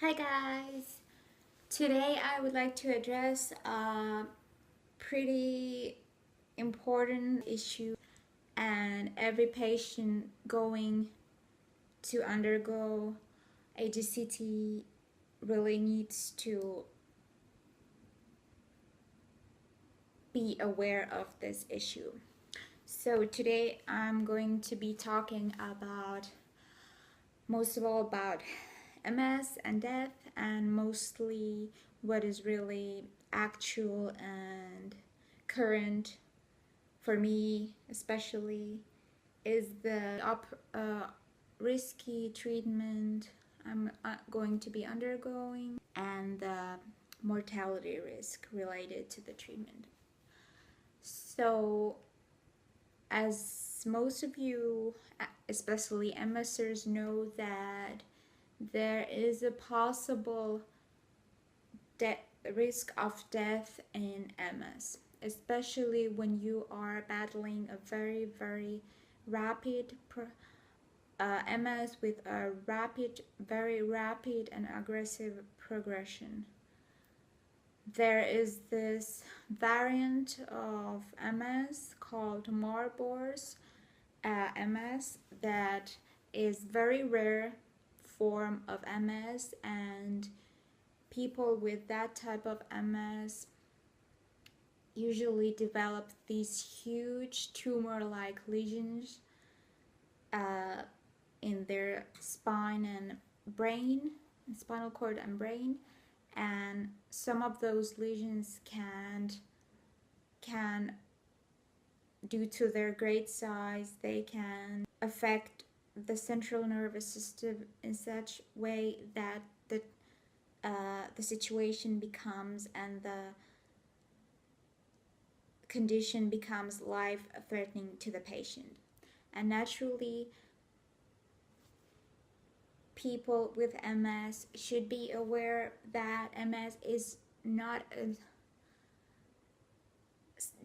Hi guys! Today I would like to address a pretty important issue, and every patient going to undergo HSCT really needs to be aware of this issue. So today I'm going to be talking about most of all about MS and death, and mostly what is really actual and current for me especially is the risky treatment I'm going to be undergoing and the mortality risk related to the treatment. So as most of you, especially MSers, know that there is a possible risk of death in MS, especially when you are battling a very rapid MS with a very rapid and aggressive progression. There is this variant of MS called Marburg's MS that is very rare form of MS, and people with that type of MS usually develop these huge tumor-like lesions in their spine and brain, spinal cord and brain, and some of those lesions can due to their great size, they can affect the central nervous system in such way that the situation becomes and the condition becomes life-threatening to the patient. And naturally, people with MS should be aware that MS is not a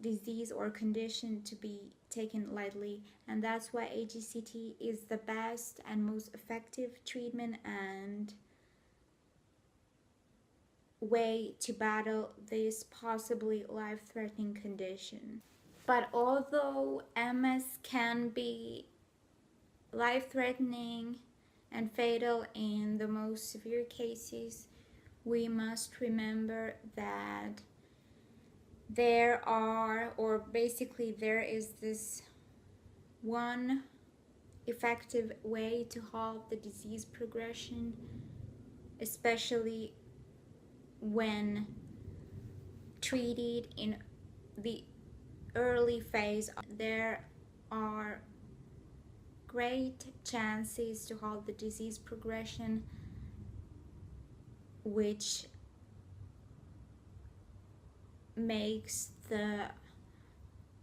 disease or condition to be taken lightly, and that's why HSCT is the best and most effective treatment and way to battle this possibly life-threatening condition. But although MS can be life-threatening and fatal in the most severe cases, we must remember that there is this one effective way to halt the disease progression, especially when treated in the early phase. There are great chances to halt the disease progression, which makes the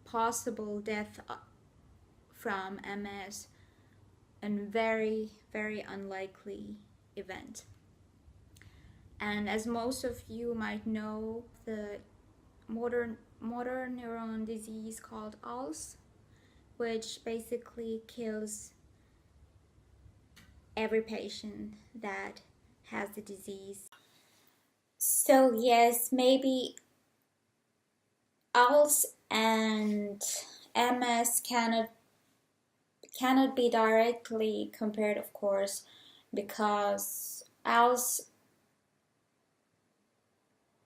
possible death from MS a very unlikely event. And as most of you might know, the motor neuron disease called ALS, which basically kills every patient that has the disease. So yes, maybe ALS and MS cannot be directly compared, of course, because ALS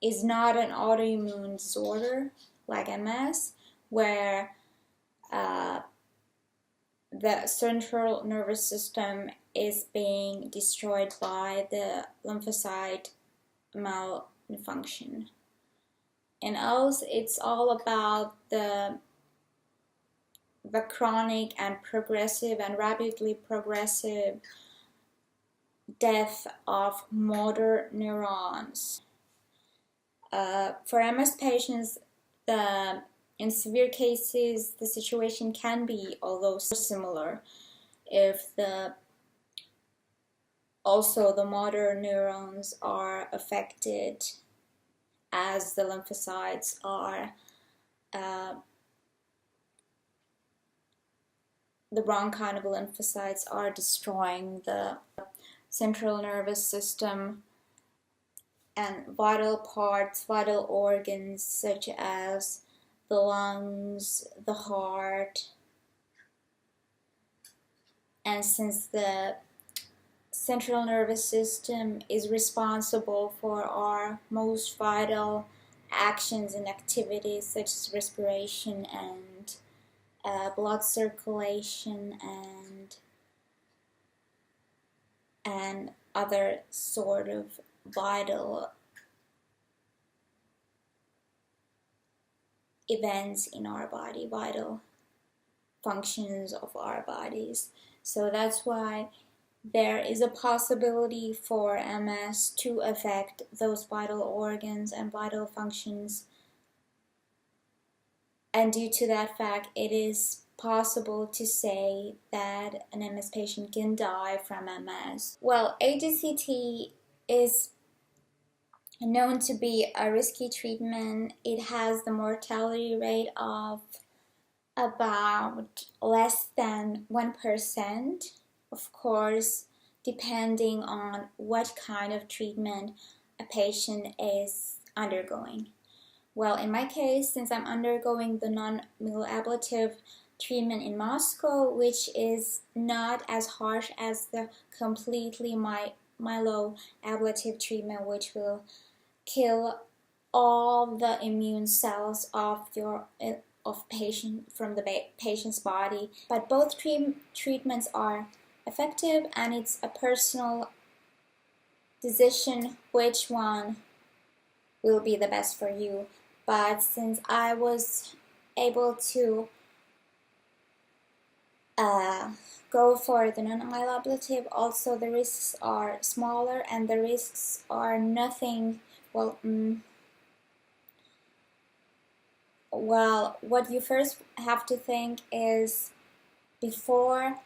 is not an autoimmune disorder like MS, where the central nervous system is being destroyed by the lymphocyte malfunction. In ALS, it's all about the chronic and progressive and rapidly progressive death of motor neurons. For MS patients, in severe cases, the situation can be, although similar, if also the motor neurons are affected, as the lymphocytes are, the wrong kind of lymphocytes are destroying the central nervous system and vital parts, vital organs such as the lungs, the heart, and since the central nervous system is responsible for our most vital actions and activities such as respiration and blood circulation and other sort of vital events in our body, vital functions of our bodies. So that's why there is a possibility for MS to affect those vital organs and vital functions, and due to that fact, it is possible to say that an MS patient can die from MS. Well, HSCT is known to be a risky treatment. It has the mortality rate of about less than 1%, of course, depending on what kind of treatment a patient is undergoing. Well, in my case, since I'm undergoing the non-myeloablative treatment in Moscow, which is not as harsh as the completely myeloablative treatment, which will kill all the immune cells of patient from the patient's body. But both treatments are effective, and it's a personal decision which one will be the best for you. But since I was able to go for the non-myeloablative, also the risks are smaller, and the risks are nothing. Well, what you first have to think is before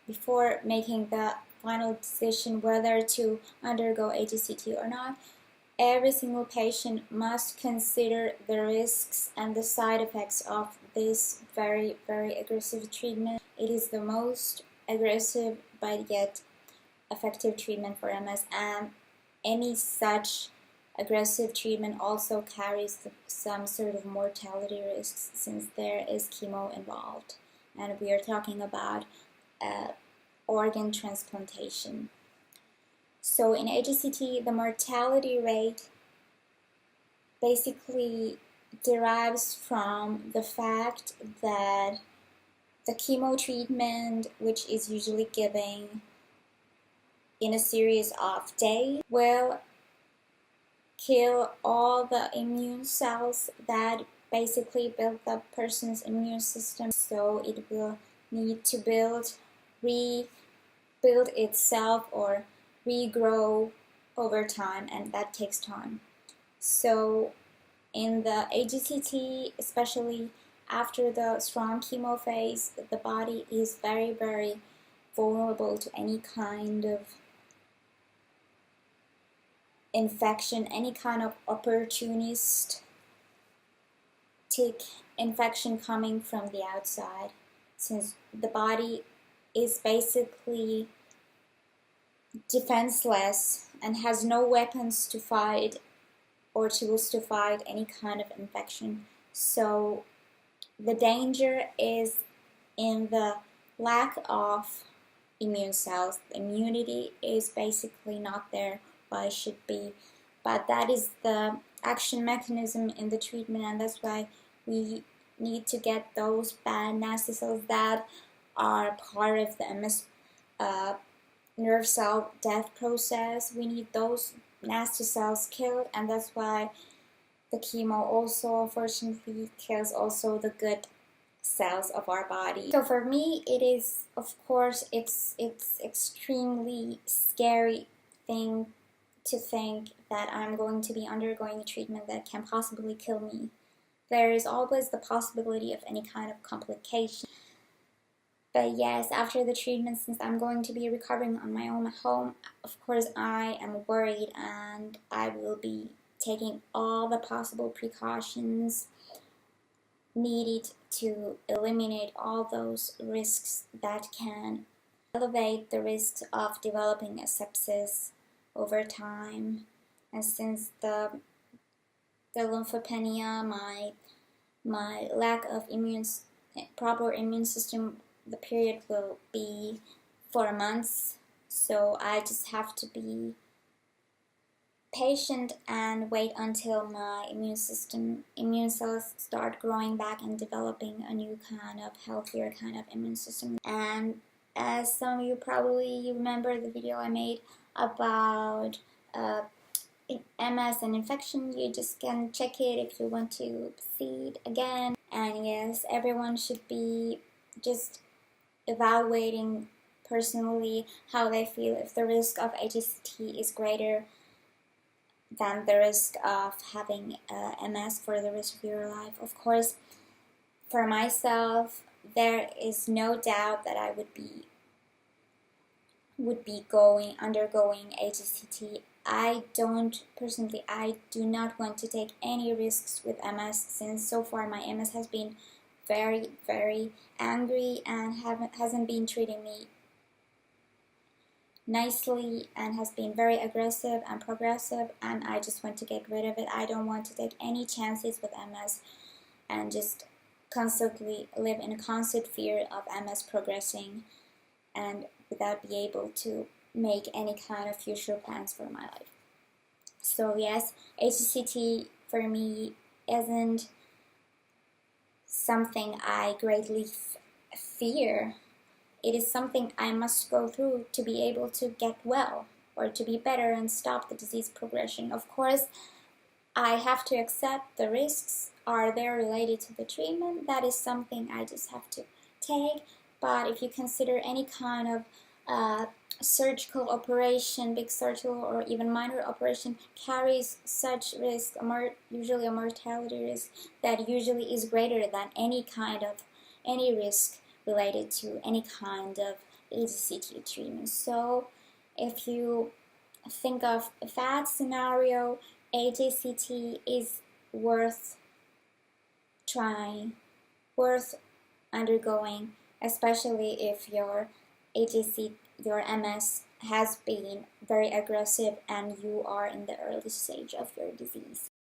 before making the final decision whether to undergo HSCT or not, every single patient must consider the risks and the side effects of this very, very aggressive treatment. It is the most aggressive but yet effective treatment for MS, and any such aggressive treatment also carries some sort of mortality risks since there is chemo involved, and we are talking about organ transplantation. So in HSCT, the mortality rate basically derives from the fact that the chemo treatment, which is usually given in a series of days, will kill all the immune cells that basically build the person's immune system. So it will need to rebuild itself or regrow over time, and that takes time. So in the HSCT, especially after the strong chemo phase, the body is very, very vulnerable to any kind of infection, any kind of opportunistic infection coming from the outside, since the body is basically defenseless and has no weapons to fight or tools to fight any kind of infection. So the danger is in the lack of immune cells. The immunity is basically not there, but it should be. But that is the action mechanism in the treatment, and that's why we need to get those bad nasty cells that are part of the MS nerve cell death process. We need those nasty cells killed, and that's why the chemo also unfortunately kills also the good cells of our body. So for me, it is, of course, it's extremely scary thing to think that I'm going to be undergoing a treatment that can possibly kill me. There is always the possibility of any kind of complication. But yes, after the treatment, since I'm going to be recovering on my own at home, of course I am worried, and I will be taking all the possible precautions needed to eliminate all those risks that can elevate the risks of developing a sepsis over time, and since the lymphopenia, my lack of proper immune system, the period will be 4 months. So I just have to be patient and wait until my immune cells start growing back and developing a new kind of healthier kind of immune system. And as some of you probably remember the video I made about MS and infection, you just can check it if you want to see it again. And yes, everyone should be just evaluating personally how they feel, if the risk of HSCT is greater than the risk of having MS for the rest of your life. Of course, for myself, there is no doubt that I would be undergoing HSCT. I do not want to take any risks with MS, since so far my MS has been very, very angry and hasn't been treating me nicely and has been very aggressive and progressive, and I just want to get rid of it. I don't want to take any chances with MS and just constantly live in a constant fear of MS progressing and without being able to make any kind of future plans for my life. So yes, HSCT for me isn't something I greatly fear. It is something I must go through to be able to get well or to be better and stop the disease progression. Of course, I have to accept the risks are there related to the treatment. That is something I just have to take. But if you consider any kind of surgical operation, big surgical or even minor operation carries such risk, usually a mortality risk that usually is greater than any risk related to any kind of HSCT treatment. So if you think of that scenario, HSCT is worth trying, worth undergoing, especially if your MS has been very aggressive and you are in the early stage of your disease.